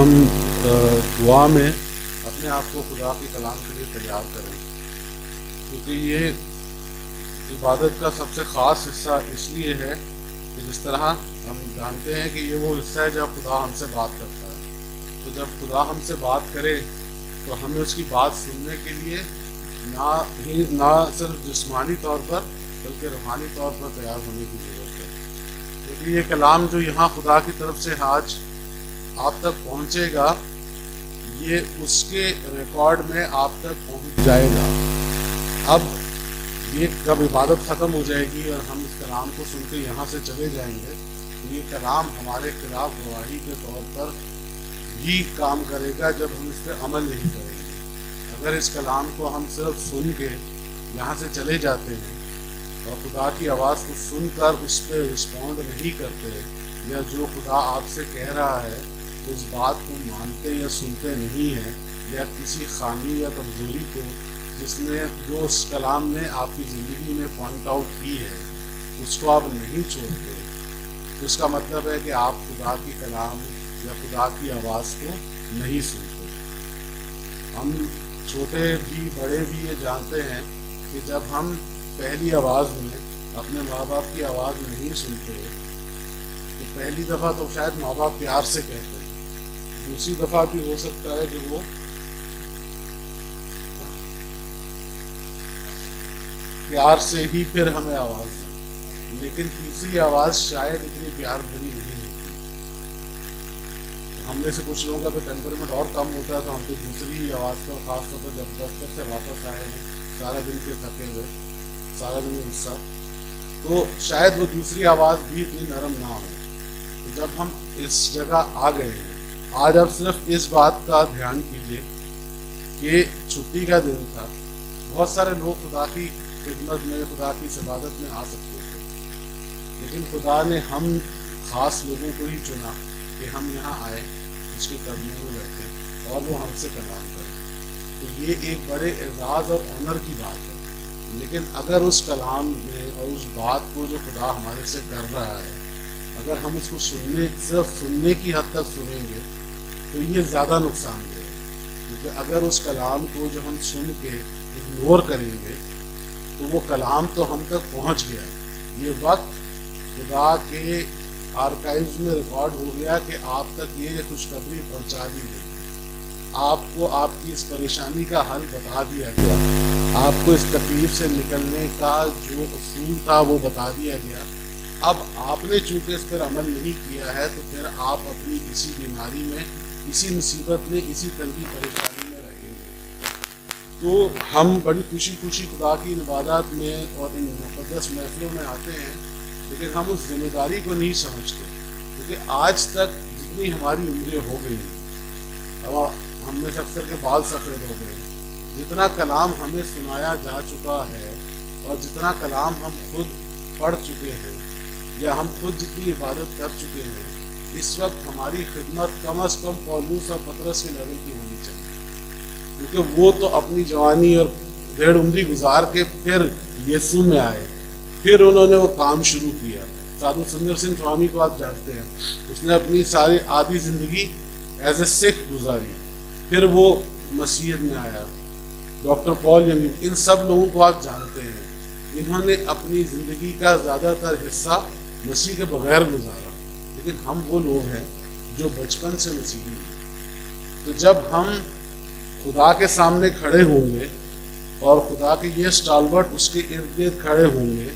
ہم دعا میں اپنے آپ کو خدا کے کلام کے لیے تیار کریں، کیونکہ یہ عبادت کا سب سے خاص حصہ اس لیے ہے کہ جس طرح ہم جانتے ہیں کہ یہ وہ حصہ ہے جب خدا ہم سے بات کرتا ہے۔ تو جب خدا ہم سے بات کرے تو ہمیں اس کی بات سننے کے لیے نہ صرف جسمانی طور پر بلکہ روحانی طور پر تیار ہونے کی ضرورت ہے، کیونکہ یہ کلام جو یہاں خدا کی طرف سے آج آپ تک پہنچے گا، یہ اس کے ریکارڈ میں آپ تک پہنچ جائے گا۔ اب یہ جب عبادت ختم ہو جائے گی اور ہم اس کلام کو سن کے یہاں سے چلے جائیں گے تو یہ کلام ہمارے خلاف گواہی کے طور پر بھی کام کرے گا جب ہم اس پہ عمل نہیں کریں گے۔ اگر اس کلام کو ہم صرف سن کے یہاں سے چلے جاتے ہیں اور خدا کی آواز کو سن کر اس پہ رسپونڈ نہیں کرتے، یا جو خدا آپ سے کہہ رہا ہے اس بات کو مانتے یا سنتے نہیں ہیں، یا کسی خامی یا کمزوری کو جو اس کلام نے آپ کی زندگی میں پوائنٹ آؤٹ کی ہے اس کو آپ نہیں چھوڑتے، تو اس کا مطلب ہے کہ آپ خدا کی کلام یا خدا کی آواز کو نہیں سنتے۔ ہم چھوٹے بھی بڑے بھی یہ جانتے ہیں کہ جب ہم پہلی آواز میں اپنے ماں باپ کی آواز نہیں سنتے تو پہلی دفعہ تو شاید ماں باپ پیار سے کہتے ہیں، دوسری دفعہ بھی ہو سکتا ہے کہ وہ پیار سے ہی پھر ہمیں آواز دیں، لیکن تیسری آواز شاید اتنی پیار بھری نہیں ہوتی۔ ہم میں سے کچھ لوگوں کا تو ٹیمپرمنٹ اور کم ہوتا ہے تو ہم تو دوسری آواز پر، خاص طور پر جب دفتر سے واپس آئے ہیں سارا دن کے تھکے ہوئے، سارا دن غصہ، تو شاید وہ دوسری آواز بھی اتنی نرم نہ ہو۔ تو جب ہم اس جگہ آ گئے ہیں آج، اب صرف اس بات کا دھیان کیجیے کہ چھٹی کا دن تھا، بہت سارے لوگ خدا کی خدمت میں، خدا کی عبادت میں آ سکتے تھے، لیکن خدا نے ہم خاص لوگوں کو ہی چنا کہ ہم یہاں آئے، اس کے قدموں میں بیٹھے اور وہ ہم سے کلام کرے۔ تو یہ ایک بڑے اعزاز اور آنر کی بات ہے، لیکن اگر اس کلام میں اور اس بات کو جو خدا ہمارے سے کر رہا ہے، اگر ہم اس کو صرف سننے کی حد تک سنیں گے تو یہ زیادہ نقصان دہ ہے، کیونکہ اگر اس کلام کو جو ہم سن کے اگنور کریں گے تو وہ کلام تو ہم تک پہنچ گیا، یہ وقت خدا کے آرکائیوز میں ریکارڈ ہو گیا کہ آپ تک یہ خوشخبری پہنچا دی گئی، آپ کو آپ کی اس پریشانی کا حل بتا دیا گیا، آپ کو اس تکلیف سے نکلنے کا جو اصول تھا وہ بتا دیا گیا۔ اب آپ نے چونکہ اس پر عمل نہیں کیا ہے تو پھر آپ اپنی اسی بیماری میں، اسی مصیبت میں، اسی تنگی پریشانی میں رہیں گے۔ تو ہم بڑی خوشی خوشی خدا کی عبادات میں اور ان مقدس محفلوں میں آتے ہیں، لیکن ہم اس ذمہ داری کو نہیں سمجھتے، کیونکہ آج تک جتنی ہماری عمریں ہو گئی، ہم میں سے اکثر کے بال سفید ہو گئے، جتنا کلام ہمیں سنایا جا چکا ہے اور جتنا کلام ہم خود پڑھ چکے ہیں یا ہم خود جتنی عبادت کر چکے ہیں، اس وقت ہماری خدمت کم از کم پولوس اور پطرس کے لیول کی ہونی چاہیے، کیونکہ وہ تو اپنی جوانی اور ڈیڑھ عمری گزار کے پھر یسوع میں آئے، پھر انہوں نے وہ کام شروع کیا۔ سادھو سندر سنگھ سوامی کو آپ جانتے ہیں، اس نے اپنی ساری آدھی زندگی ایز اے سکھ گزاری، پھر وہ مسیحیت میں آیا۔ ڈاکٹر پال ینگ، ان سب لوگوں کو آپ جانتے ہیں، انہوں نے اپنی زندگی کا زیادہ تر حصہ مسیح کے بغیر گزارا، لیکن ہم وہ لوگ ہیں جو بچپن سے مسیحی ہیں۔ تو جب ہم خدا کے سامنے کھڑے ہوں گے اور خدا کے یہ اسٹالورٹ اس کے ارد گرد کھڑے ہوں گے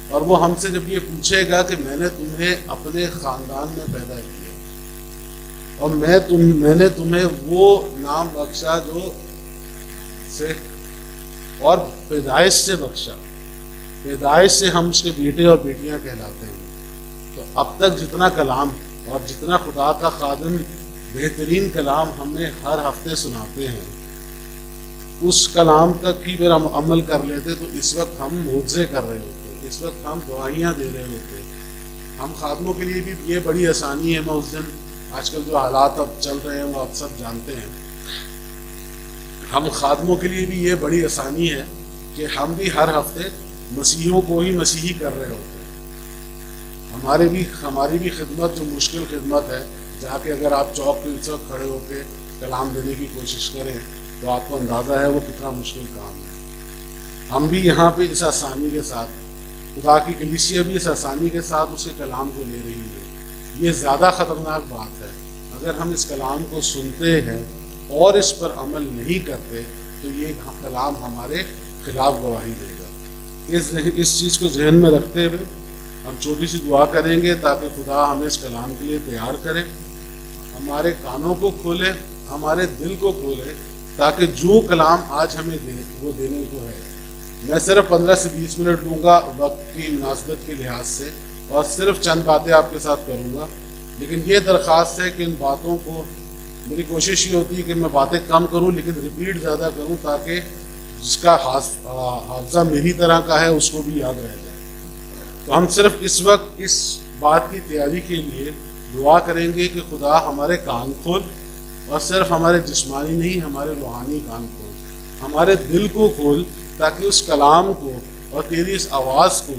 اور وہ ہم سے جب یہ پوچھے گا کہ میں نے تمہیں اپنے خاندان میں پیدا کیا اور میں نے تمہیں وہ نام بخشا جو سے اور پیدائش سے بخشا، پیدائش سے ہم اس کے بیٹے اور بیٹیاں کہلاتے ہیں، تو اب تک جتنا کلام اور جتنا خدا کا خادم بہترین کلام ہمیں ہر ہفتے سناتے ہیں، اس کلام تک ہی پھر ہم عمل کر لیتے تو اس وقت ہم معجزے کر رہے ہوتے، اس وقت ہم گواہیاں دے رہے ہوتے۔ ہم خادموں کے لیے بھی یہ بڑی آسانی ہے، میں اس دن آج کل جو حالات اب چل رہے ہیں وہ آپ سب جانتے ہیں، ہم خادموں کے لیے بھی یہ بڑی آسانی ہے کہ ہم بھی ہر ہفتے مسیحیوں کو ہی مسیحی کر رہے ہوتے ہیں۔ ہماری بھی خدمت جو مشکل خدمت ہے، جا کے اگر آپ چوک پہ اس وقت کھڑے ہو کے کلام دینے کی کوشش کریں تو آپ کو اندازہ ہے وہ کتنا مشکل کام ہے۔ ہم بھی یہاں پہ اس آسانی کے ساتھ، خدا کی کلیسیا بھی اس آسانی کے ساتھ اس کے کلام کو لے رہی ہے۔ یہ زیادہ خطرناک بات ہے اگر ہم اس کلام کو سنتے ہیں اور اس پر عمل نہیں کرتے تو یہ کلام ہمارے خلاف گواہی دے گا۔ اس چیز کو ذہن میں رکھتے ہوئے ہم چھوٹی سی دعا کریں گے تاکہ خدا ہمیں اس کلام کے لیے تیار کرے، ہمارے کانوں کو کھولے، ہمارے دل کو کھولے، تاکہ جو کلام آج ہمیں دے وہ دینے کو ہے۔ میں صرف 15 سے 20 منٹ لوں گا وقت کی مناسبت کے لحاظ سے، اور صرف چند باتیں آپ کے ساتھ کروں گا، لیکن یہ درخواست ہے کہ ان باتوں کو، میری کوشش یہ ہوتی ہے کہ میں باتیں کم کروں لیکن ریپیٹ زیادہ کروں تاکہ جس کا حافظہ میری طرح کا ہے اس کو بھی یاد رہ جائے۔ تو ہم صرف اس وقت اس بات کی تیاری کے لیے دعا کریں گے کہ خدا ہمارے کان کھول، اور صرف ہمارے جسمانی نہیں، ہمارے روحانی کان کھول، ہمارے دل کو کھول، تاکہ اس کلام کو اور تیری اس آواز کو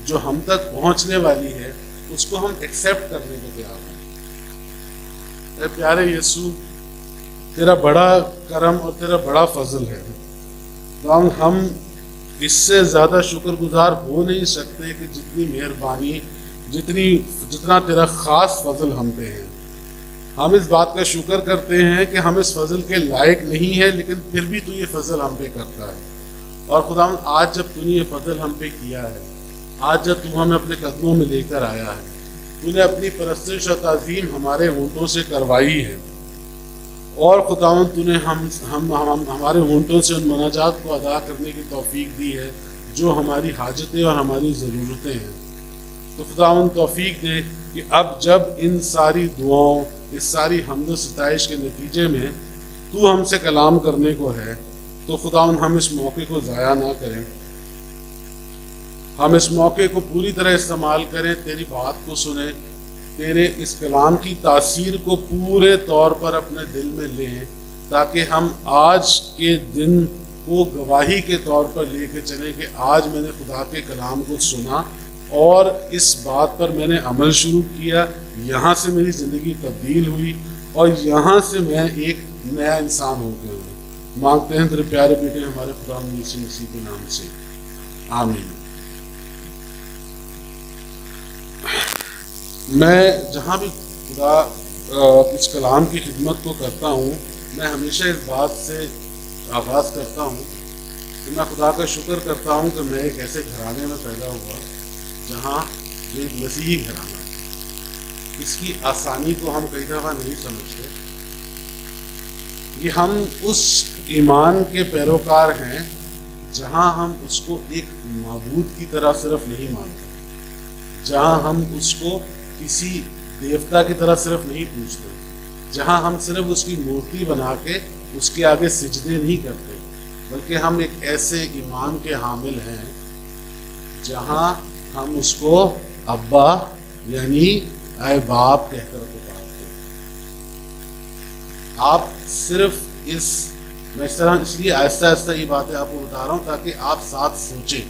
جو ہم تک پہنچنے والی ہے اس کو ہم ایکسیپٹ کرنے کو تیار ہیں۔ اے پیارے یسوع، تیرا بڑا کرم اور تیرا بڑا فضل ہے، ہم اس سے زیادہ شکر گزار ہو نہیں سکتے کہ جتنی مہربانی، جتنا تیرا خاص فضل ہم پہ ہے۔ ہم اس بات کا شکر کرتے ہیں کہ ہم اس فضل کے لائق نہیں ہیں، لیکن پھر بھی تو یہ فضل ہم پہ کرتا ہے۔ اور خدا آج جب تو نے یہ فضل ہم پہ کیا ہے، آج جب تو ہمیں اپنے قدموں میں لے کر آیا ہے، تو نے اپنی پرستش اور تعظیم ہمارے ہونٹوں سے کروائی ہے، اور خداوند تو نے ہمارے ہونٹوں سے ان مناجات کو ادا کرنے کی توفیق دی ہے جو ہماری حاجتیں اور ہماری ضرورتیں ہیں۔ تو خداوند توفیق دے کہ اب جب ان ساری دعاؤں، اس ساری حمد و ستائش کے نتیجے میں تو ہم سے کلام کرنے کو ہے، تو خداوند ہم اس موقع کو ضائع نہ کریں، ہم اس موقع کو پوری طرح استعمال کریں، تیری بات کو سنیں، تیرے اس کلام کی تاثیر کو پورے طور پر اپنے دل میں لیں، تاکہ ہم آج کے دن کو گواہی کے طور پر لے کے چلیں کہ آج میں نے خدا کے کلام کو سنا اور اس بات پر میں نے عمل شروع کیا، یہاں سے میری زندگی تبدیل ہوئی اور یہاں سے میں ایک نیا انسان ہو گیا ہوں۔ مانگتے ہیں تیرے پیارے بیٹے ہمارے خدا یسوع مسیح کے نام سے، آمین۔ میں جہاں بھی خدا اس کلام کی خدمت کو کرتا ہوں، میں ہمیشہ اس بات سے آغاز کرتا ہوں کہ میں خدا کا شکر کرتا ہوں کہ میں ایک ایسے گھرانے میں پیدا ہوا جہاں یہ ایک مسیحی گھرانہ ہے۔ اس کی آسانی کو ہم کئی دفعہ نہیں سمجھتے کہ ہم اس ایمان کے پیروکار ہیں جہاں ہم اس کو ایک معبود کی طرح صرف نہیں مانتے، جہاں ہم اس کو کسی دیوتا کی طرح صرف نہیں پوچھتے، جہاں ہم صرف اس کی مورتی بنا کے اس کے آگے سجدے نہیں کرتے، بلکہ ہم ایک ایسے ایمان کے حامل ہیں جہاں ہم اس کو ابا یعنی اے باپ کہہ کر پکارتے ہیں۔ آپ صرف میں اس لیے آہستہ آہستہ یہ باتیں آپ کو بتا رہا ہوں تاکہ آپ ساتھ سوچیں۔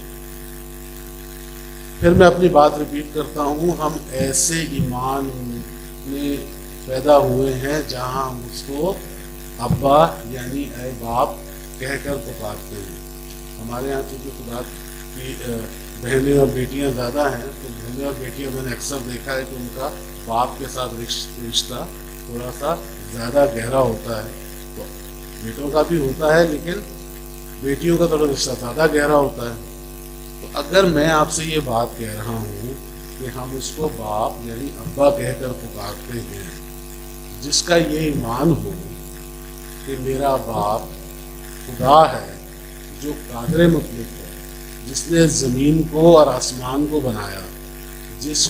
پھر میں اپنی بات ریپیٹ کرتا ہوں، ہم ایسے ایمان میں پیدا ہوئے ہیں جہاں ہم اس کو ابا یعنی اے باپ کہہ کر پکارتے ہیں۔ ہمارے یہاں چونکہ خدا کی بہنیں اور بیٹیاں زیادہ ہیں، تو بہنیں اور بیٹیاں میں نے اکثر دیکھا ہے کہ ان کا باپ کے ساتھ رشتہ تھوڑا سا زیادہ گہرا ہوتا ہے، تو بیٹوں کا بھی ہوتا ہے لیکن بیٹیوں کا تھوڑا رشتہ زیادہ گہرا ہوتا ہے۔ تو اگر میں آپ سے یہ بات کہہ رہا ہوں کہ ہم اس کو باپ یعنی ابا کہہ کر پکارتے ہیں، جس کا یہ ایمان ہو کہ میرا باپ خدا ہے جو قادر مطلق ہے، جس نے زمین کو اور آسمان کو بنایا، جس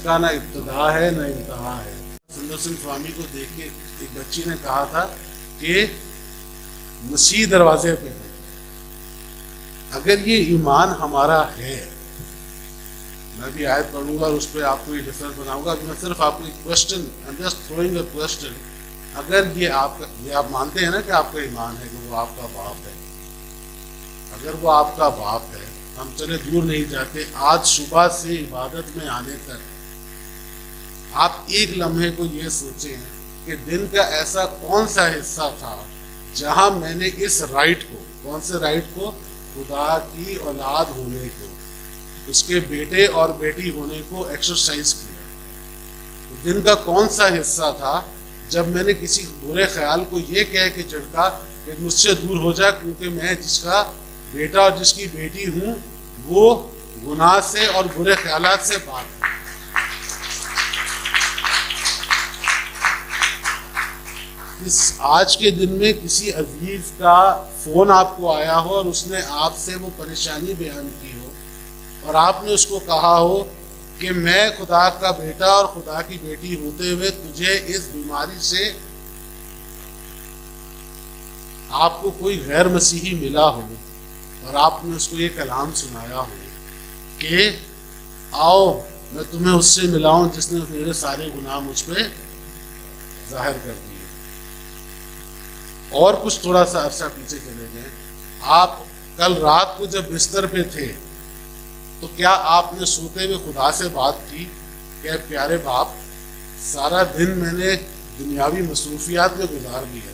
کا نہ ابتدا ہے نہ انتہا ہے۔ سندر سنگھ سوامی کو دیکھ کے ایک بچی نے کہا تھا کہ مسیح دروازے پہ ہے۔ اگر یہ ایمان ہمارا ہے، میں بھی آیت پڑھوں گا اور اس پہ آپ کو یہ ڈفرنس بناؤں گا، میں صرف آپ کو ایک question, just throwing a question, اگر یہ آپ مانتے ہیں نا کہ آپ کا ایمان ہے کہ وہ آپ کا باپ ہے، اگر وہ آپ کا باپ ہے، ہم چلے دور نہیں جاتے، آج صبح سے عبادت میں آنے تک آپ ایک لمحے کو یہ سوچیں کہ دن کا ایسا کون سا حصہ تھا جہاں میں نے اس رائٹ کو، کون سے رائٹ کو؟ خدا کی اولاد ہونے کو، اس کے بیٹے اور بیٹی ہونے کو ایکسرسائز کیا۔ دن کا کون سا حصہ تھا جب میں نے کسی برے خیال کو یہ کہہ کے جھڑکا کہ مجھ سے دور ہو جا، کیونکہ میں جس کا بیٹا اور جس کی بیٹی ہوں وہ گناہ سے اور برے خیالات سے پاک ہے۔ اس آج کے دن میں کسی عزیز کا فون آپ کو آیا ہو اور اس نے آپ سے وہ پریشانی بیان کی ہو اور آپ نے اس کو کہا ہو کہ میں خدا کا بیٹا اور خدا کی بیٹی ہوتے ہوئے تجھے اس بیماری سے، آپ کو کوئی غیر مسیحی ملا ہو اور آپ نے اس کو یہ کلام سنایا ہو کہ آؤ میں تمہیں اس سے ملاؤں جس نے میرے سارے گناہ مجھ پہ ظاہر کر دیے۔ اور کچھ تھوڑا سا عرصہ پیچھے چلے گئے، آپ کل رات کو جب بستر پہ تھے تو کیا آپ نے سوتے ہوئے خدا سے بات کی کہ اے پیارے باپ، سارا دن میں نے دنیاوی مصروفیات میں گزار دیا،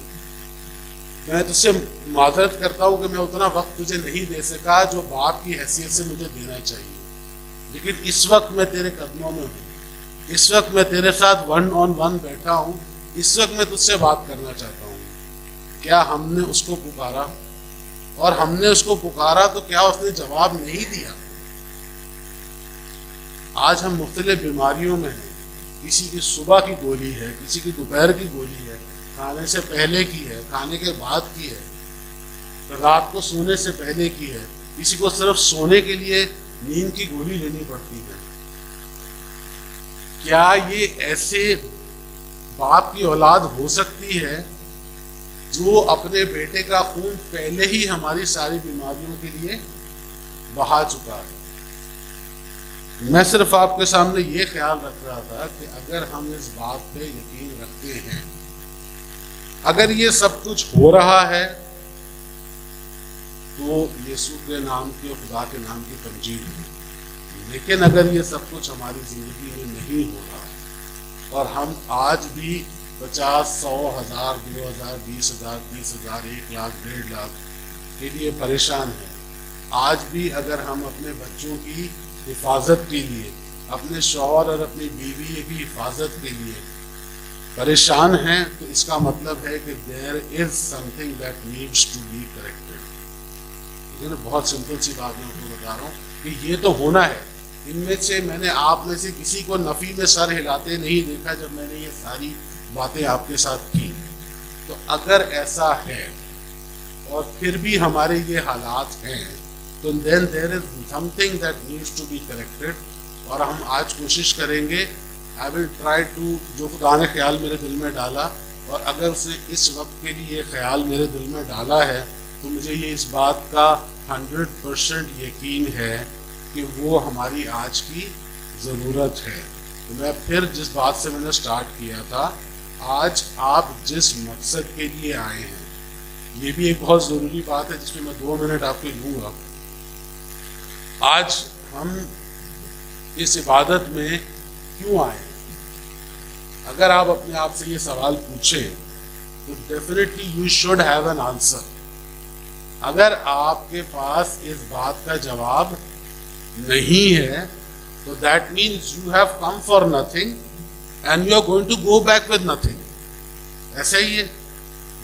میں تجھ سے معذرت کرتا ہوں کہ میں اتنا وقت تجھے نہیں دے سکا جو باپ کی حیثیت سے مجھے دینا چاہیے، لیکن اس وقت میں تیرے قدموں میں ہوں، اس وقت میں تیرے ساتھ 1 on 1 بیٹھا ہوں، اس وقت میں تجھ سے بات کرنا چاہتا ہوں۔ کیا ہم نے اس کو پکارا؟ اور ہم نے اس کو پکارا تو کیا اس نے جواب نہیں دیا؟ آج ہم مختلف بیماریوں میں ہیں، کسی کی صبح کی گولی ہے، کسی کی دوپہر کی گولی ہے، کھانے سے پہلے کی ہے، کھانے کے بعد کی ہے، رات کو سونے سے پہلے کی ہے، کسی کو صرف سونے کے لیے نیند کی گولی لینی پڑتی ہے۔ کیا یہ ایسے باپ کی اولاد ہو سکتی ہے جو اپنے بیٹے کا خون پہلے ہی ہماری ساری بیماریوں کے لیے بہا چکا ہے؟ میں صرف آپ کے سامنے یہ خیال رکھ رہا تھا کہ اگر ہم اس بات پہ یقین رکھتے ہیں، اگر یہ سب کچھ ہو رہا ہے تو یسوع کے نام کی اور خدا کے نام کی تمجید ہے، لیکن اگر یہ سب کچھ ہماری زندگی میں نہیں ہو رہا اور ہم آج بھی 50، 100، 1000، 2000، 20,000، 30,000، 1 لاکھ، 1.5 لاکھ کے لیے پریشان ہیں، آج بھی اگر ہم اپنے بچوں کی حفاظت کے لیے، اپنے شوہر اور اپنی بیوی کی حفاظت کے لیے پریشان ہیں، تو اس کا مطلب ہے کہ there is something that needs to be corrected۔ لیکن بہت سمپل سی بات میں آپ کو بتا رہا ہوں کہ یہ تو ہونا ہے۔ ان میں سے میں نے آپ میں سے کسی کو نفی میں سر ہلاتے نہیں دیکھا جب میں نے یہ ساری باتیں آپ کے ساتھ کی۔ تو اگر ایسا ہے اور پھر بھی ہمارے یہ حالات ہیں تو then there is something that needs to be corrected، اور ہم آج کوشش کریں گے I will try to، جو خدا نے خیال میرے دل میں ڈالا، اور اگر اس نے اس وقت کے لیے یہ خیال میرے دل میں ڈالا ہے تو مجھے یہ اس بات کا 100% یقین ہے کہ وہ ہماری آج کی ضرورت ہے۔ تو میں پھر جس بات سے میں نے سٹارٹ کیا تھا، آج آپ جس مقصد کے لیے آئے ہیں، یہ بھی ایک بہت ضروری بات ہے جس میں 2 منٹ آپ کے لوں گا۔ آج ہم اس عبادت میں کیوں آئے ہیں؟ اگر آپ اپنے آپ سے یہ سوال پوچھیں تو definitely you should have an answer. اگر آپ کے پاس اس بات کا جواب نہیں ہے تو that means you have come for nothing and you are going to go back with nothing. ایسا ہی ہے،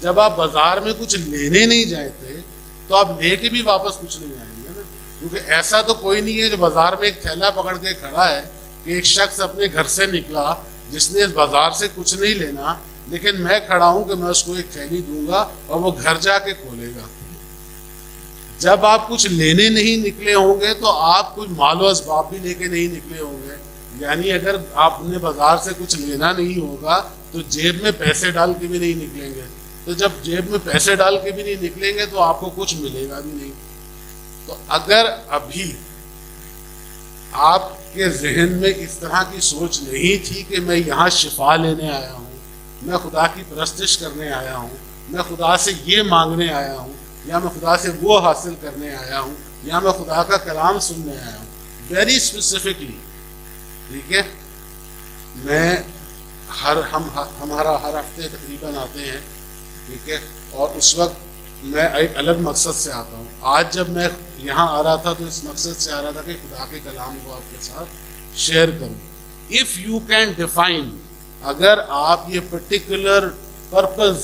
جب آپ بازار میں کچھ لینے نہیں جاتے تو آپ لے کے بھی واپس کچھ نہیں آئیں گے نا، کیونکہ ایسا تو کوئی نہیں ہے جو بازار میں ایک تھیلا پکڑ کے کھڑا ہے کہ ایک شخص اپنے گھر سے نکلا جس نے اس بازار سے کچھ نہیں لینا، لیکن میں کھڑا ہوں کہ میں اس کو ایک تھیلی دوں گا اور وہ گھر جا کے کھولے گا۔ جب آپ کچھ لینے نہیں نکلے ہوں گے تو آپ کچھ مال و اسباب بھی لے کے نہیں نکلے ہوں گے، یعنی اگر آپ نے بازار سے کچھ لینا نہیں ہوگا تو جیب میں پیسے ڈال کے بھی نہیں نکلیں گے، تو جب جیب میں پیسے ڈال کے بھی نہیں نکلیں گے تو آپ کو کچھ ملے گا بھی نہیں۔ تو اگر ابھی آپ کے ذہن میں اس طرح کی سوچ نہیں تھی کہ میں یہاں شفا لینے آیا ہوں، میں خدا کی پرستش کرنے آیا ہوں، میں خدا سے یہ مانگنے آیا ہوں، یا میں خدا سے وہ حاصل کرنے آیا ہوں، یا میں خدا کا کلام سننے آیا ہوں، ویری اسپیسیفکلی، ٹھیک ہے، میں ہمارا ہر ہفتے تقریباً آتے ہیں، ٹھیک ہے، اور اس وقت میں ایک الگ مقصد سے آتا ہوں. آج جب میں یہاں آ رہا تھا تو اس مقصد سے آ رہا تھا کہ خدا کے کلام کو آپ کے ساتھ شیئر کروں. اف یو کین ڈیفائن، اگر آپ یہ پرٹیکولر پرپز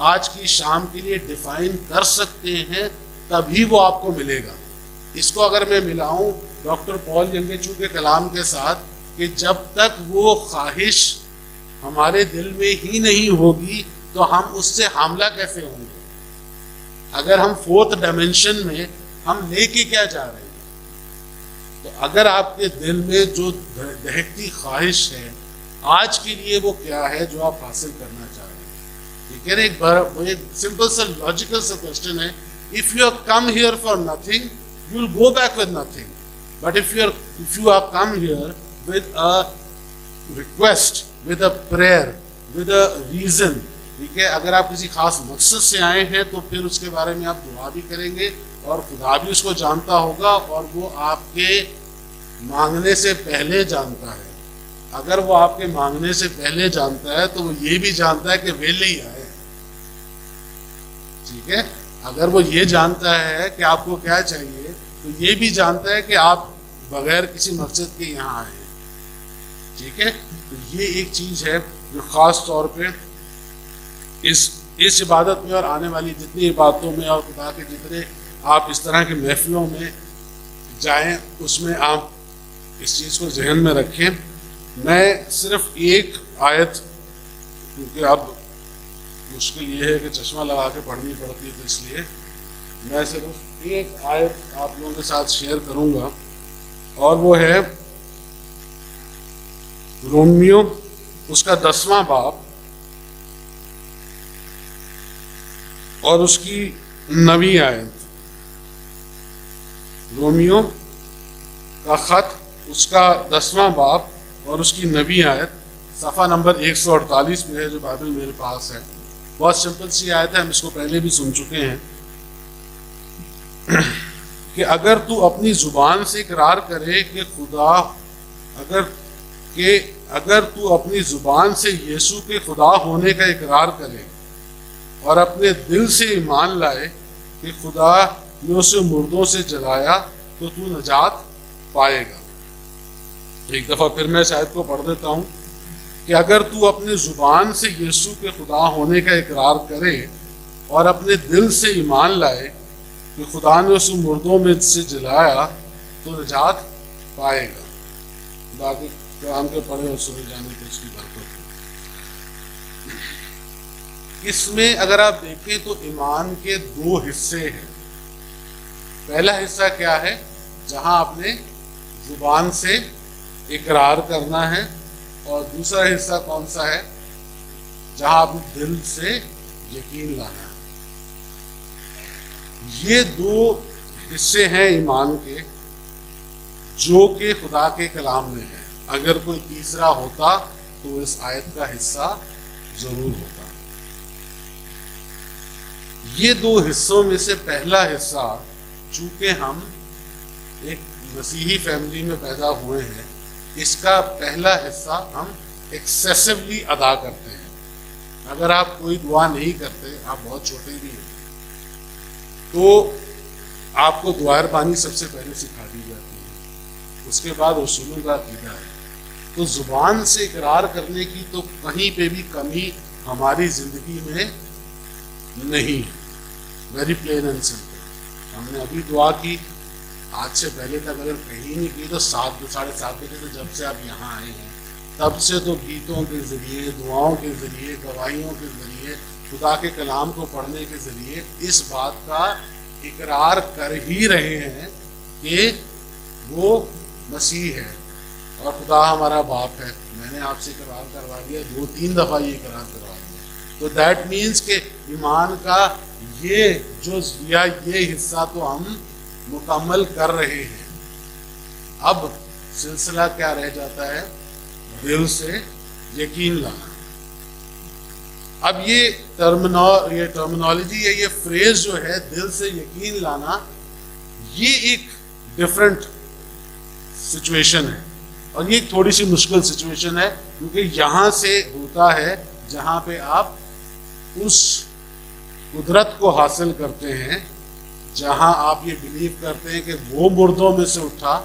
آج کی شام کے لیے ڈیفائن کر سکتے ہیں تبھی وہ آپ کو ملے گا. اس کو اگر میں ملاؤں ڈاکٹر پال ینگچو کے کلام کے ساتھ کہ جب تک وہ خواہش ہمارے دل میں ہی نہیں ہوگی تو ہم اس سے حاملہ کیسے ہوں گے. اگر ہم 4th ڈائمینشن میں ہم لے کے کیا جا رہے ہیں، تو اگر آپ کے دل میں جو دہکتی خواہش ہے آج کے لیے وہ کیا ہے جو آپ حاصل کرنا چاہ رہے ہیں. ٹھیک ہے، ایک سمپل سا لاجیکل سا کوشچن ہے. if you have come here for nothing you will go back with nothing, but if you have come here with a request, with a prayer, with a reason، ٹھیک ہے، اگر آپ کسی خاص مقصد سے آئے ہیں تو پھر اس کے بارے میں آپ دعا بھی کریں گے اور خدا بھی اس کو جانتا ہوگا اور وہ آپ کے مانگنے سے پہلے جانتا ہے. اگر وہ آپ کے مانگنے سے پہلے جانتا ہے تو وہ یہ بھی جانتا ہے کہ ویلے ہی آئے. ٹھیک ہے، اگر وہ یہ جانتا ہے کہ آپ کو کیا چاہیے تو یہ بھی جانتا ہے کہ آپ بغیر کسی مقصد کے یہاں آئے ہیں. ٹھیک ہے، تو یہ ایک چیز ہے جو خاص طور پہ اس عبادت میں اور آنے والی جتنی عبادتوں میں اور خدا کے جتنے آپ اس طرح کے محفلوں میں جائیں اس میں آپ اس چیز کو ذہن میں رکھیں. میں صرف ایک آیت، کیونکہ اب مشکل یہ ہے کہ چشمہ لگا کے پڑھنی پڑتی ہے تو اس لیے میں صرف ایک آیت آپ لوگوں کے ساتھ شیئر کروں گا، اور وہ ہے رومیو اس کا 10واں باب اور اس کی 9ویں آیت. رومیو کا خط اس کا 10واں باب اور اس کی 9ویں آیت، صفحہ نمبر 148 پہ ہے جو بائبل میرے پاس ہے. بہت سمپل سی آیت ہے، ہم اس کو پہلے بھی سن چکے ہیں کہ اگر تو اپنی زبان سے اقرار کرے کہ اگر تو اپنی زبان سے یسوع کے خدا ہونے کا اقرار کرے اور اپنے دل سے ایمان لائے کہ خدا نے اسے مردوں سے جلایا تو نجات پائے گا. ایک دفعہ پھر میں شاید کو پڑھ دیتا ہوں کہ اگر تو اپنے زبان سے یسوع کے خدا ہونے کا اقرار کرے اور اپنے دل سے ایمان لائے کہ خدا نے اسے مردوں میں سے جلایا تو نجات پائے گا. باقی قرآن کے پڑھے اور سنے جانے کی اس کی برکت. اس میں اگر آپ دیکھیں تو ایمان کے 2 حصے ہیں. پہلا حصہ کیا ہے؟ جہاں آپ نے زبان سے اقرار کرنا ہے، اور دوسرا حصہ کون سا ہے؟ جہاں آپ نے دل سے یقین لانا ہے. یہ 2 حصے ہیں ایمان کے جو کہ خدا کے کلام میں ہے. اگر کوئی تیسرا ہوتا تو اس آیت کا حصہ ضرور ہوتا. یہ 2 حصوں میں سے پہلا حصہ، چونکہ ہم ایک مسیحی فیملی میں پیدا ہوئے ہیں، اس کا پہلا حصہ ہم ایکسیسولی ادا کرتے ہیں. اگر آپ کوئی دعا نہیں کرتے، آپ بہت چھوٹے بھی ہیں، تو آپ کو دعا ربانی سب سے پہلے سکھا دی جاتی ہے، اس کے بعد رسولوں کا عقیدہ ہے. تو زبان سے اقرار کرنے کی تو کہیں پہ بھی کمی ہماری زندگی میں نہیں ہے. Very plain and simple. ہم نے ابھی دعا کی، آج سے پہلے تک اگر کہیں نہیں کی تو 7-7:30 بجے سے جب سے آپ یہاں آئے ہیں تب سے تو گیتوں کے ذریعے، دعاؤں کے ذریعے، گواہیوں کے ذریعے، خدا کے کلام کو پڑھنے کے ذریعے اس بات کا اقرار کر ہی رہے ہیں کہ وہ مسیح ہے اور خدا ہمارا باپ ہے. میں نے آپ سے اقرار کروا دیا 2-3 دفعہ یہ اقرار کروا دیا. تو دیٹ مینس کہ ایمان کا یہ جزء یا یہ حصہ تو ہم مکمل کر رہے ہیں. اب سلسلہ کیا رہ جاتا ہے؟ دل سے یقین لانا. اب یہ ٹرمینالوجی یا یہ فریز جو ہے دل سے یقین لانا، یہ ایک ڈفرینٹ سچویشن ہے. اور یہ تھوڑی سی مشکل سچویشن ہے، کیونکہ یہاں سے ہوتا ہے جہاں پہ آپ اس قدرت کو حاصل کرتے ہیں جہاں آپ یہ بلیو کرتے ہیں کہ وہ مردوں میں سے اٹھا،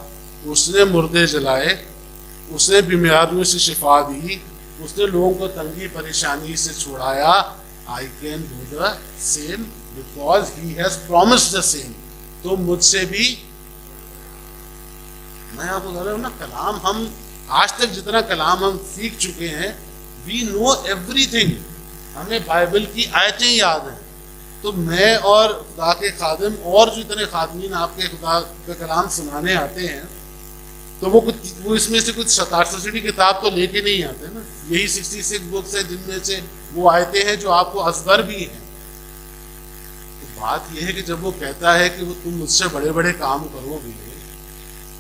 اس نے مردے جلائے، اس نے بیماریوں سے شفا دی، اس نے لوگوں کو تنگی پریشانی سے چھڑایا. I can do the same because he has promised the same. تو مجھ سے بھی، میں آپ کو کہہ رہا ہوں نا، کلام ہم آج تک جتنا کلام ہم سیکھ چکے ہیں، we know everything. ہمیں بائبل کی آیتیں یاد ہیں. تو میں اور خدا کے خادم اور جو اتنے خادمین آپ کے خدا کا کلام سنانے آتے ہیں، تو وہ اس میں سے کچھ 67 کتاب تو لے کے نہیں آتے نا. یہی 66 بکس ہیں جن میں سے وہ آیتیں ہیں جو آپ کو ازبر بھی ہیں. تو بات یہ ہے کہ جب وہ کہتا ہے کہ وہ تم مجھ سے بڑے بڑے کام کرو گے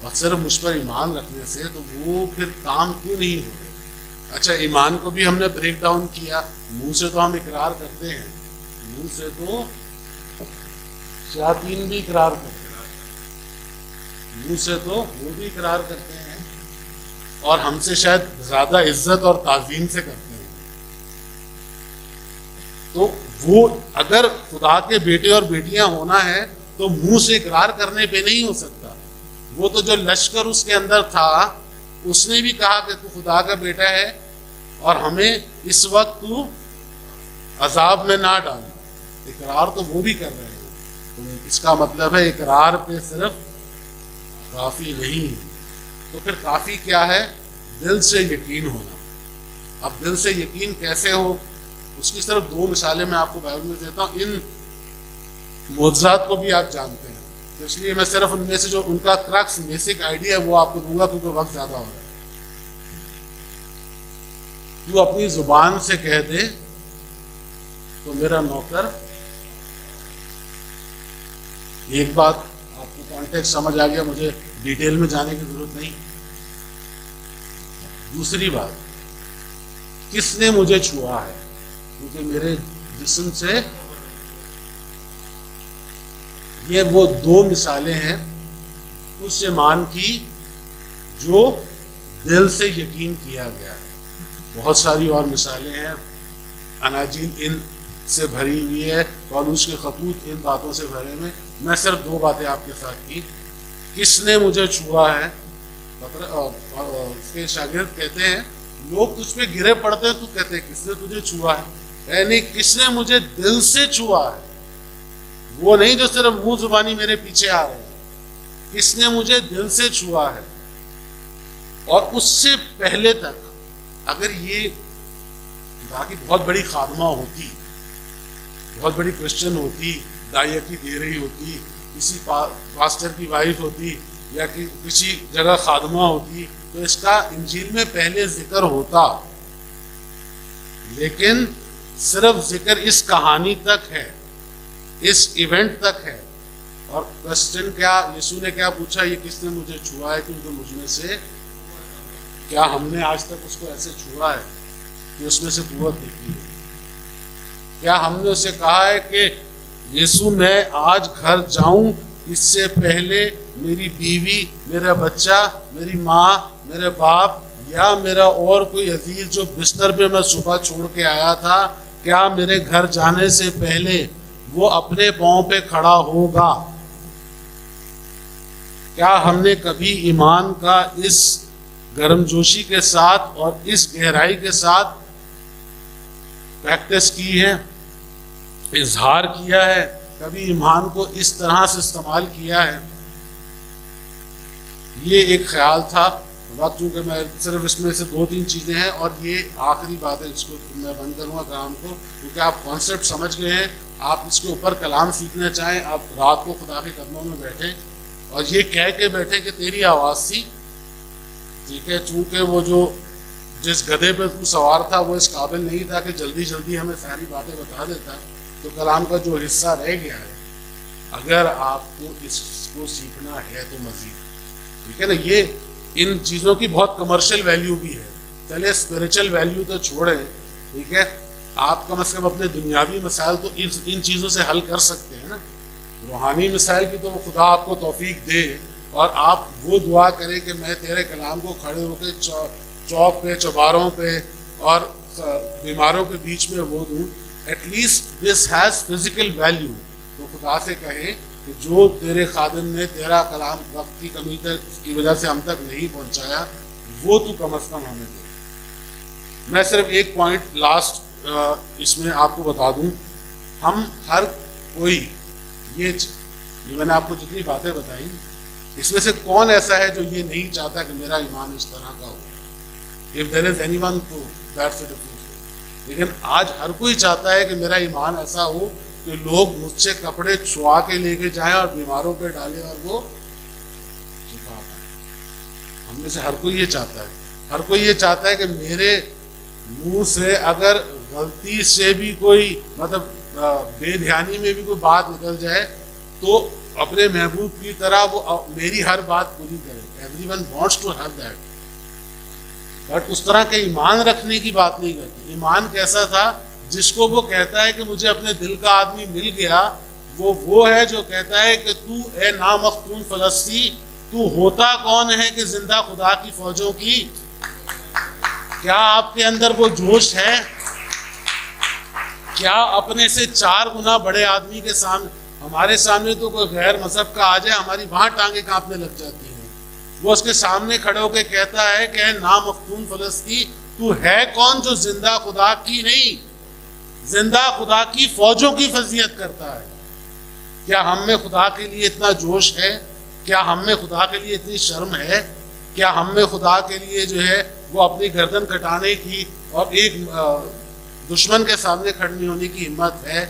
اور صرف مجھ پر ایمان رکھنے سے، تو وہ پھر کام کیوں نہیں ہو رہے؟ اچھا، ایمان کو بھی ہم نے بریک ڈاؤن کیا. منہ سے تو ہم اقرار کرتے ہیں، منہ سے تو شیاطین بھی اقرار کرتے ہیں، منہ سے تو وہ بھی اقرار کرتے ہیں، اور ہم سے شاید زیادہ عزت اور تعظیم سے کرتے ہیں. تو وہ اگر خدا کے بیٹے اور بیٹیاں ہونا ہے تو منہ سے اقرار کرنے پہ نہیں ہو سکتا. وہ تو جو لشکر اس کے اندر تھا، اس نے بھی کہا کہ تو خدا کا بیٹا ہے اور ہمیں اس وقت تو عذاب میں نہ ڈال. اقرار تو وہ بھی کر رہے ہیں. تو اس کا مطلب ہے اقرار پہ صرف کافی نہیں. تو پھر کافی کیا ہے؟ دل سے یقین ہونا. اب دل سے یقین کیسے ہو؟ اس کی صرف 2 مثالیں میں آپ کو بائبل میں دیتا ہوں. ان معجزات کو بھی آپ جانتے ہیں، تو اس لیے میں صرف ان میں سے جو ان کا کرکس بیسک آئیڈیا ہے وہ آپ کو دوں گا، کیونکہ وقت زیادہ ہو رہا ہے. تو اپنی زبان سے کہہ دے تو میرا نوکر. ایک بات آپ کو کانٹیکسٹ سمجھ آ گیا، مجھے ڈیٹیل میں جانے کی ضرورت نہیں. دوسری بات، کس نے مجھے چھوا ہے؟ کیونکہ میرے جسم سے، یہ وہ 2 مثالیں ہیں اس ایمان کی جو دل سے یقین کیا گیا ہے. بہت ساری اور مثالیں ہیں. اناجیل ان سے بھری ہوئی ہے، پالوس کے خطوط ان باتوں سے بھرے ہوئے. میں صرف 2 باتیں آپ کے ساتھ کی. کس نے مجھے چھوا ہے؟ اس کے شاگرد کہتے ہیں لوگ تجھ پہ گرے پڑتے ہیں، تو کہتے ہیں کس نے تجھے چھوا ہے؟ یعنی کس نے مجھے دل سے چھوا ہے، وہ نہیں جو صرف منہ زبانی میرے پیچھے آ رہے ہیں. کس نے مجھے دل سے چھوا ہے. اور اس سے پہلے تک اگر یہ باقی بہت بڑی خادمہ ہوتی، بہت بڑی کرسچن ہوتی، داعیہ کی دے رہی ہوتی، کسی پاسٹر کی وائف ہوتی، یا کسی جگہ خادمہ ہوتی، تو اس کا انجیل میں پہلے ذکر ہوتا. لیکن صرف ذکر اس کہانی تک ہے، اس ایونٹ تک ہے. اور کرسچن کیا، یسوع نے کیا پوچھا؟ یہ کس نے مجھے چھوا ہے کیونکہ مجھ میں سے. کیا ہم نے آج تک اس کو ایسے چھوا ہے کہ اس میں سے قوت نکلی ہے؟ کیا ہم نے اسے کہا ہے کہ یسوع میں آج گھر جاؤں اس سے پہلے میری بیوی، میرا بچہ، میری ماں، میرے باپ یا میرا اور کوئی عزیز جو بستر پہ میں صبح چھوڑ کے آیا تھا، کیا میرے گھر جانے سے پہلے وہ اپنے پاؤں پہ کھڑا ہوگا؟ کیا ہم نے کبھی ایمان کا اس گرم جوشی کے ساتھ اور اس گہرائی کے ساتھ پریکٹس کی ہے، اظہار کیا ہے؟ کبھی ایمان کو اس طرح سے استعمال کیا ہے؟ یہ ایک خیال تھا. وقت چونکہ میں صرف اس میں سے 2-3 چیزیں ہیں، اور یہ آخری بات ہے جس کو میں بند کروں گا کام کو، کیونکہ آپ کانسیپٹ سمجھ گئے ہیں. آپ اس کے اوپر کلام سیکھنا چاہیں، آپ رات کو خدا کے قدموں میں بیٹھیں اور یہ کہہ کے بیٹھیں کہ تیری آواز سی. ٹھیک ہے، چونکہ وہ جو جس گدھے پہ تو سوار تھا وہ اس قابل نہیں تھا کہ جلدی جلدی ہمیں ساری باتیں بتا دیتا. تو کلام کا جو حصہ رہ گیا ہے، اگر آپ کو اس کو سیکھنا ہے تو مزید، ٹھیک ہے نا. یہ ان چیزوں کی بہت کمرشل ویلیو بھی ہے. چلے اسپریچل ویلیو تو چھوڑیں، ٹھیک ہے. آپ کم از کم اپنے دنیاوی مسائل تو ان چیزوں سے حل کر سکتے ہیں نا. روحانی مسائل کی تو خدا آپ کو توفیق دے اور آپ وہ دعا کریں کہ میں تیرے کلام کو کھڑے ہو کے چوک پہ، چوباروں پہ اور بیماروں کے بیچ میں وہ دوں، at least this has physical value. تو خدا سے کہیں کہ جو تیرے خادم نے تیرا کلام وقت کی کمی کی وجہ سے ہم تک نہیں پہنچایا، وہ تو کم از کم ہمیں دے. میں صرف ایک پوائنٹ لاسٹ اس میں آپ کو بتا دوں. ہم ہر کوئی یہ میں نے آپ کو جتنی باتیں بتائیں، اس میں سے کون ایسا ہے جو یہ نہیں چاہتا کہ میرا ایمان اس طرح کا ہو؟ If there is anyone to that's a different thing. لیکن آج ہر کوئی چاہتا ہے کہ میرا ایمان ایسا ہو کہ لوگ مجھ سے کپڑے چھوا کے لے کے جائیں اور بیماروں پہ ڈالیں اور وہ شفا پائیں. ہم میں سے ہر کوئی یہ چاہتا ہے. ہر کوئی یہ چاہتا ہے کہ میرے منہ سے اگر غلطی سے بھی کوئی مطلب بے دھیانی میں بھی کوئی بات نکل جائے تو اپنے محبوب کی طرح وہ میری ہر بات پوری کرے. Everyone wants to have that. But اس طرح کے ایمان رکھنے کی بات نہیں کرتی. ایمان کیسا تھا؟ جس کو وہ کہتا ہے کہ مجھے اپنے دل کا آدمی مل گیا، وہ ہے جو کہتا ہے کہ تو اے نامختون فلسطی، تو ہوتا کون ہے کہ زندہ خدا کی فوجوں کی؟ کیا آپ کے اندر وہ جوش ہے؟ کیا اپنے سے 4 گنا بڑے آدمی کے سامنے، ہمارے سامنے تو کوئی غیر مذہب کا آ جائے ہماری وہاں ٹانگیں کانپنے لگ جاتی ہیں. وہ اس کے سامنے کھڑے ہو کے کہتا ہے کہ اے نامختون فلسطی، تو ہے کون جو زندہ خدا کی نہیں، زندہ خدا کی فوجوں کی فضیلت کرتا ہے. کیا ہم میں خدا کے لیے اتنا جوش ہے؟ کیا ہم میں خدا کے لیے اتنی شرم ہے؟ کیا ہم میں خدا کے لیے جو ہے وہ اپنی گردن کٹانے کی اور ایک دشمن کے سامنے کھڑی ہونے کی ہمت ہے؟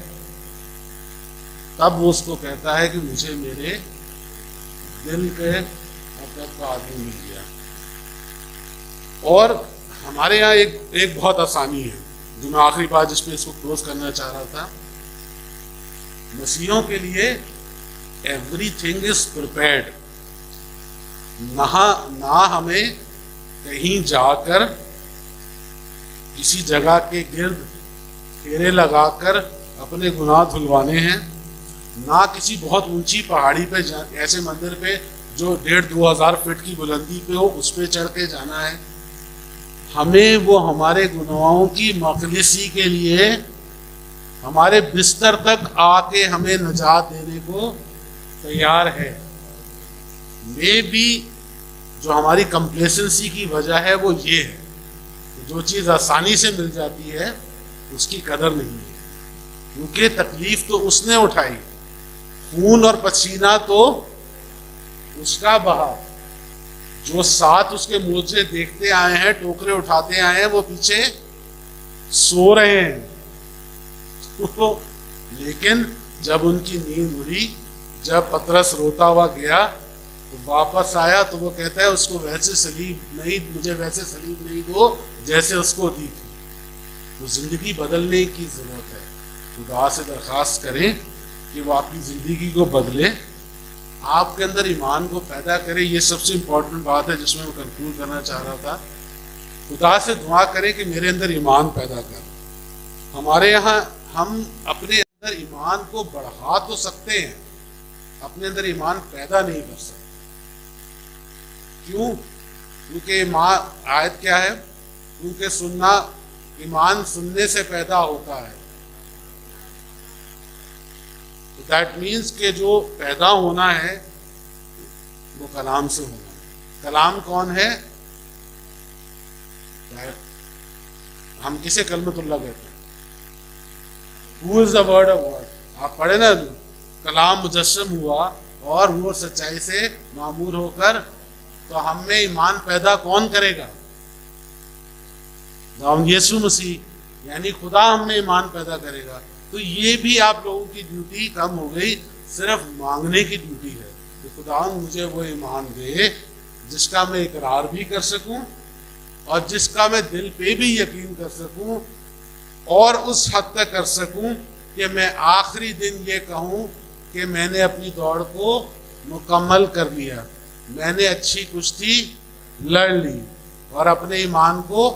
تب وہ اس کو کہتا ہے کہ مجھے میرے دل کے کا آدمی مل گیا. اور ہمارے یہاں ایک بہت آسانی ہے جو میں آخری بات جس پہ اس کو کلوز کرنا چاہ رہا تھا. مسیحیوں کے لیے ایوری تھنگ از پریپیئرڈ. نہ ہمیں کہیں جا کر کسی جگہ کے گرد پھیرے لگا کر اپنے گناہ دھلوانے ہیں، نہ کسی بہت اونچی پہاڑی پہ ایسے مندر پہ جو 1,500-2,000 فٹ کی بلندی پہ ہو اس پہ چڑھ کے جانا ہے. ہمیں وہ ہمارے گناہوں کی مخلصی کے لیے ہمارے بستر تک آ کے ہمیں نجات دینے کو تیار ہے. میں بھی جو ہماری کمپلیسنسی کی وجہ ہے وہ یہ ہے کہ جو چیز آسانی سے مل جاتی ہے اس کی قدر نہیں ہے، کیونکہ تکلیف تو اس نے اٹھائی، خون اور پسینہ تو اس کا بہا. جو ساتھ اس کے موجے دیکھتے آئے ہیں، ٹوکرے اٹھاتے آئے ہیں، وہ پیچھے سو رہے ہیں. لیکن جب ان کی نیند اڑی، جب پطرس روتا ہوا گیا تو واپس آیا تو وہ کہتا ہے اس کو ویسے سلیب نہیں، مجھے ویسے سلیب نہیں دو جیسے اس کو دی تھی. تو زندگی بدلنے کی ضرورت ہے. خدا سے درخواست کریں کہ وہ آپ کی زندگی کو بدلے، آپ کے اندر ایمان کو پیدا کرے. یہ سب سے امپورٹنٹ بات ہے جس میں میں کنکلوڈ کرنا چاہ رہا تھا. خدا سے دعا کریں کہ میرے اندر ایمان پیدا کر. ہمارے یہاں ہم اپنے اندر ایمان کو بڑھا تو سکتے ہیں، اپنے اندر ایمان پیدا نہیں کر سکتے. کیوں؟ کیونکہ ایمان آیت کیا ہے؟ کیونکہ سننا، ایمان سننے سے پیدا ہوتا ہے. دیٹ مینس کہ جو پیدا ہونا ہے وہ کلام سے ہونا ہے. کلام کون ہے؟ ہم کسے کلمت اللہ کہتے ہیں؟ Who is the word of God؟ آپ پڑھے نا، کلام مجسم ہوا اور وہ سچائی سے معمور ہو کر، تو ہم میں ایمان پیدا کون کرے گا؟ یسوع مسیح، یعنی خدا ہم میں ایمان پیدا کرے گا. تو یہ بھی آپ لوگوں کی ڈیوٹی کم ہو گئی، صرف مانگنے کی ڈیوٹی ہے کہ خدا مجھے وہ ایمان دے جس کا میں اقرار بھی کر سکوں اور جس کا میں دل پہ بھی یقین کر سکوں، اور اس حد تک کر سکوں کہ میں آخری دن یہ کہوں کہ میں نے اپنی دوڑ کو مکمل کر لیا، میں نے اچھی کشتی لڑ لی اور اپنے ایمان کو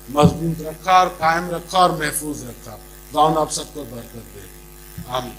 مضبوط رکھا اور قائم رکھا اور محفوظ رکھا. خدا آپ سب کو برکت دے. آمین.